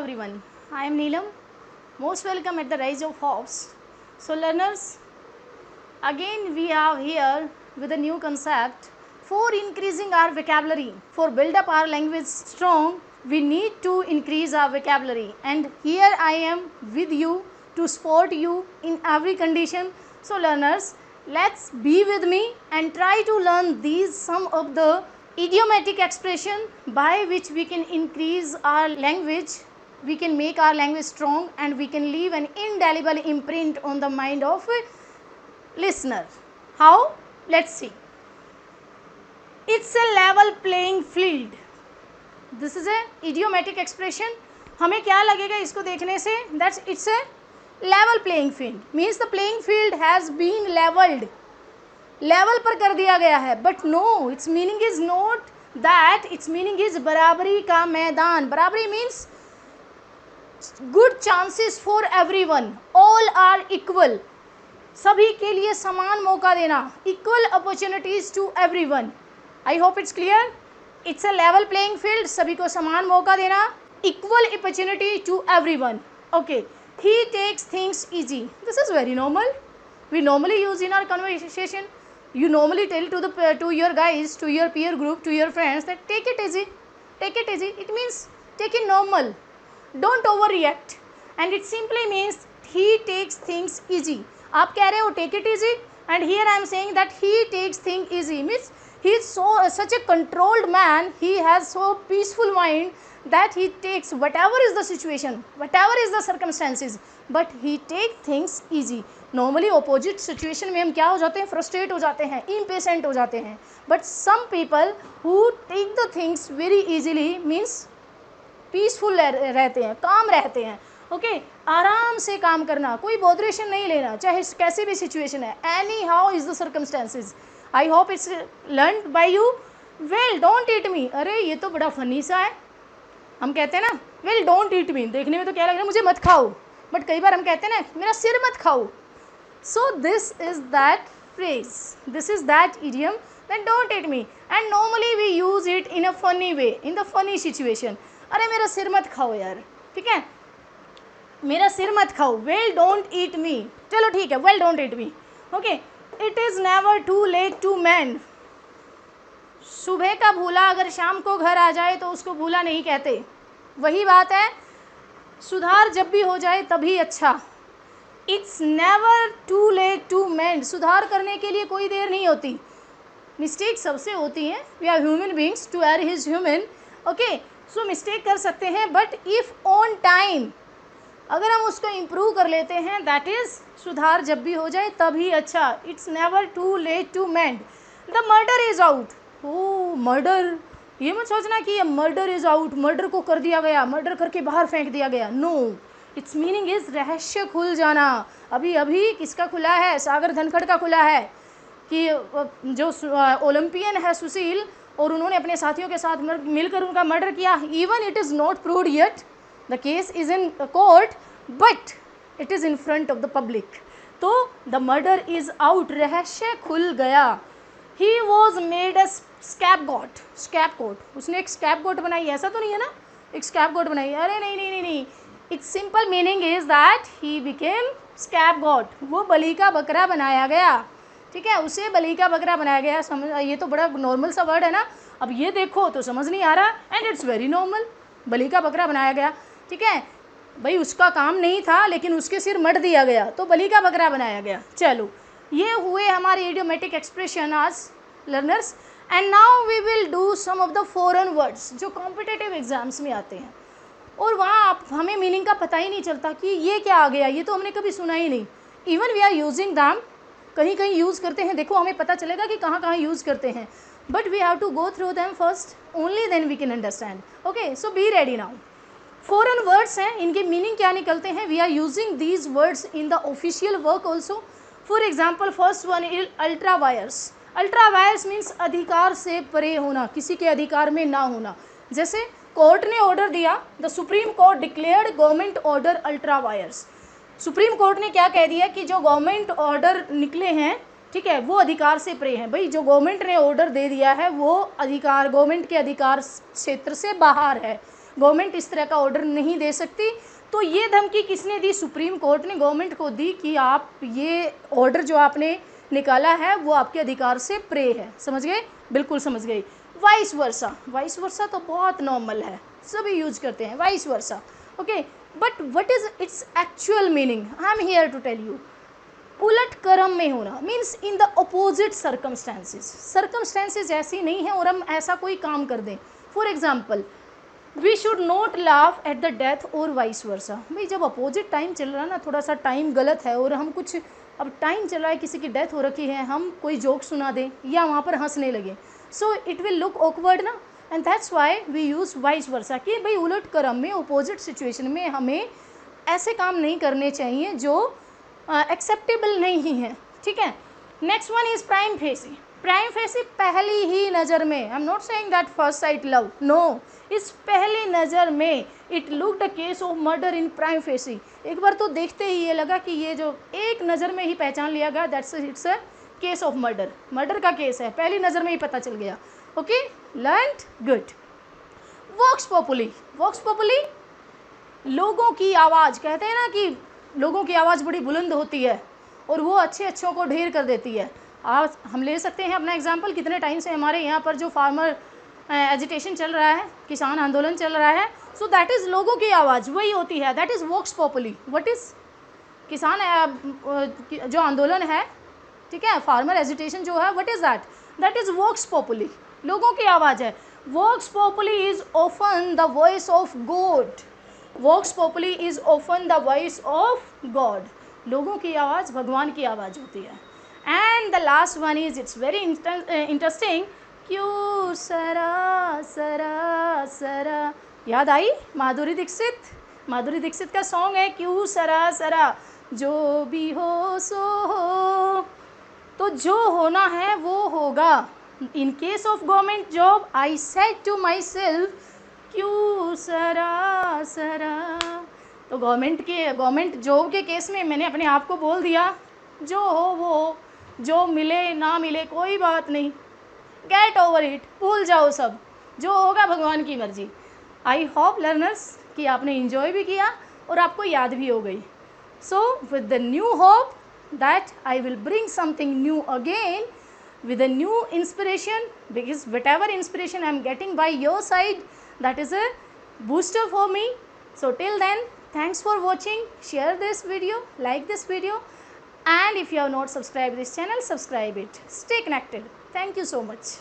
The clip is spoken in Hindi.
everyone, I am Neelam. Most welcome at the Rise of Hopes. So learners, again we are here with a new concept for increasing our vocabulary. For build up our language strong, we need to increase our vocabulary, and here I am with you to support you in every condition. So learners, let's be with me and try to learn these some of the idiomatic expression by which we can increase our language, we can make our language strong, and we can leave an indelible imprint on the mind of a listener. How? Let's see. It's a level playing field. This is a idiomatic expression. हमें क्या लगेगा इसको देखने से? That's it's a level playing field. Means the playing field has been leveled. Level पर कर दिया गया है, but no, its meaning is not that, its meaning is बराबरी का मैदान. बराबरी means good chances for everyone, all are equal, सभी के लिए समान मौका देना, equal opportunities to everyone. I hope it's clear. It's a level playing field, सभी को समान मौका देना, equal opportunity to everyone. Okay, he takes things easy. This is very normal. We normally use in our conversation. You normally tell to your guys, to your peer group, to your friends that take it easy, take it easy. It means take it normal, don't overreact, and it simply means he takes things easy. आप कह रहे हो take it easy, and here I am saying that he takes things easy means he is such a controlled man, he has so peaceful mind that he takes whatever is the situation, whatever is the circumstances, but he take things easy. Normally opposite situation में हम क्या हो जाते हैं, फ्रस्ट्रेट हो जाते हैं, इम्पेशेंट हो जाते हैं, but some people who take the things very easily means peaceful रहते हैं, काम रहते हैं. ओके, आराम से काम करना, कोई बॉदरेशन नहीं लेना, चाहे कैसे भी सिचुएशन है. Anyhow is the circumstances. I hope it's learn by you. Well don't eat me. अरे ये तो बड़ा फनी सा है. हम कहते हैं ना वेल डोंट ईट मी, देखने में तो क्या लग रहा है, मुझे मत खाओ, बट कई बार हम कहते हैं ना मेरा सिर मत खाओ. So this is that phrase, this is that idiom that don't eat me, and normally we use it in a funny way, in the funny situation. अरे मेरा सिर मत खाओ यार, ठीक है, मेरा सिर मत खाओ. Well don't eat me. चलो ठीक है, well don't eat me. Okay, it is never too late to mend. सुबह का भूला अगर शाम को घर आ जाए तो उसको भूला नहीं कहते. वही बात है, सुधार जब भी हो जाए तभी अच्छा. It's never too late to mend. सुधार करने के लिए कोई देर नहीं होती. मिस्टेक सबसे होती हैं, we are human beings, to err is human. Okay, so mistake कर सकते हैं, बट इफ़ ऑन टाइम, अगर हम उसको इम्प्रूव कर लेते हैं, दैट इज़ सुधार जब भी हो जाए तभी अच्छा. It's never too late to mend. The murder is out. Oh murder, ये मत सोचना कि ये मर्डर इज़ आउट, मर्डर को कर दिया गया, मर्डर करके बाहर फेंक दिया गया. नो, इट्स मीनिंग इज रहस्य खुल जाना. अभी अभी किसका खुला है, सागर धनखड़ का खुला है कि जो ओलंपियन है सुशील, और उन्होंने अपने साथियों के साथ मिलकर उनका मर्डर किया. Even it is not proved yet, the case is in court, but it is in front of the public. तो द मर्डर इज आउट, रहस्य खुल गया. He was made a स्कैपगोट. स्कैपगोट, उसने एक स्कैपगोट बनाई, ऐसा तो नहीं है ना, एक स्कैपगोट बनाई. अरे नहीं नहीं नहीं नहीं, it's simple meaning is that he became scapegoat. वो बलि का बकरा बनाया गया, ठीक है, उसे बलि का बकरा बनाया गया. समझ, ये तो बड़ा नॉर्मल सा वर्ड है ना. अब ये देखो तो समझ नहीं आ रहा, एंड इट्स वेरी नॉर्मल. बलि का बकरा बनाया गया, ठीक है भाई, उसका काम नहीं था लेकिन उसके सिर मट दिया गया तो बलि का बकरा बनाया गया. चलो, ये हुए हमारे इडियोमेटिक एक्सप्रेशन आज learners. And now we will do some of the foreign words जो कॉम्पिटिटिव एग्जाम्स में आते हैं, और वहाँ आप हमें मीनिंग का पता ही नहीं चलता कि ये क्या आ गया, ये तो हमने कभी सुना ही नहीं. Even we are using them, कहीं कहीं यूज़ करते हैं, देखो हमें पता चलेगा कि कहाँ कहाँ यूज़ करते हैं, but we have to go through them first, only then we can understand. Okay, so be ready now. Foreign words हैं, इनके मीनिंग क्या निकलते हैं. We are using these words in the official work also. For example, first one is ultra vires. Ultra vires means अधिकार से परे होना, किसी के अधिकार में ना होना. जैसे कोर्ट ने ऑर्डर दिया, the supreme court declared government order ultra vires. Supreme court ने क्या कह दिया कि जो गवर्नमेंट ऑर्डर निकले हैं, ठीक है, वो अधिकार से परे हैं. भाई जो गवर्नमेंट ने ऑर्डर दे दिया है वो अधिकार, गवर्नमेंट के अधिकार क्षेत्र से बाहर है. गवर्नमेंट इस तरह का ऑर्डर नहीं दे सकती। तो ये धमकी किसने दी? सुप्रीम कोर्ट ने गवर्नमेंट को दी कि आप ये ऑर्डर जो आपने निकाला है वो आपके अधिकार से प्रे है। समझ गए? बिल्कुल समझ गई। वाइस वर्सा, वाइस वर्सा तो बहुत नॉर्मल है, सभी यूज करते हैं vice versa. Okay, but what is its actual meaning? I am here to tell you. उलट क्रम में होना means in the opposite circumstances. Circumstances ऐसी नहीं है और हम ऐसा कोई काम कर दें। For example, we should not laugh at the death और वाइस वर्सा। भाई जब अपोजिट टाइम चल रहा है ना, थोड़ा सा टाइम गलत है और हम कुछ, अब टाइम चल रहा है, किसी की डेथ हो रखी है, हम कोई जोक सुना दें या वहाँ पर हंसने लगे, so it will look awkward ना, and that's why we use vice versa कि भाई उलट क्रम में, अपोजिट सिचुएशन में हमें ऐसे काम नहीं करने चाहिए जो एक्सेप्टेबल नहीं है। ठीक है। Next one is prima facie. Prima facie पहली ही नज़र में, I am not saying that first sight love, no, इस पहली नज़र में it looked a case of murder in prima facie. एक बार तो देखते ही ये लगा कि ये जो एक नज़र में ही पहचान लिया गया, that's it's a case of murder, murder का केस है, पहली नज़र में ही पता चल गया। Okay, learned, good. Vox populi, vox populi लोगों की आवाज़, कहते हैं ना कि लोगों की आवाज़ बड़ी बुलंद होती है और वो अच्छे अच्छों को ढेर कर देती है। आज हम ले सकते हैं अपना एग्जांपल, कितने टाइम से हमारे यहाँ पर जो फार्मर एजिटेशन चल रहा है, किसान आंदोलन चल रहा है, सो दैट इज़ लोगों की आवाज़, वही होती है, that is vox populi. What is किसान जो आंदोलन है, ठीक है, फार्मर एजिटेशन जो है, what is that? That is vox populi, लोगों की आवाज़ है। Vox populi is often the voice of God, vox populi is often the voice of God, लोगों की आवाज़ भगवान की आवाज़ होती है। And the last one is, it's very interesting, क्यों सरा सरा सरा, याद आई? माधुरी दीक्षित, माधुरी दीक्षित का सॉन्ग है क्यों सरा सरा, जो भी हो सो हो, तो जो होना है वो होगा। In case of government job I said to myself क्यों सरा सरा, तो गवर्नमेंट जॉब के केस में मैंने अपने आप को बोल दिया जो हो वो हो, जो मिले ना मिले कोई बात नहीं, गेट ओवर इट, भूल जाओ सब, जो होगा भगवान की मर्जी। आई होप लर्नर्स कि आपने इंजॉय भी किया और आपको याद भी हो गई। So with the new hope that I will bring something new again with a new inspiration, because whatever inspiration I am getting by your side, that is a booster for me. So till then, thanks for watching, share this video, like this video, and if you have not subscribed this channel, subscribe it. Stay connected. Thank you so much.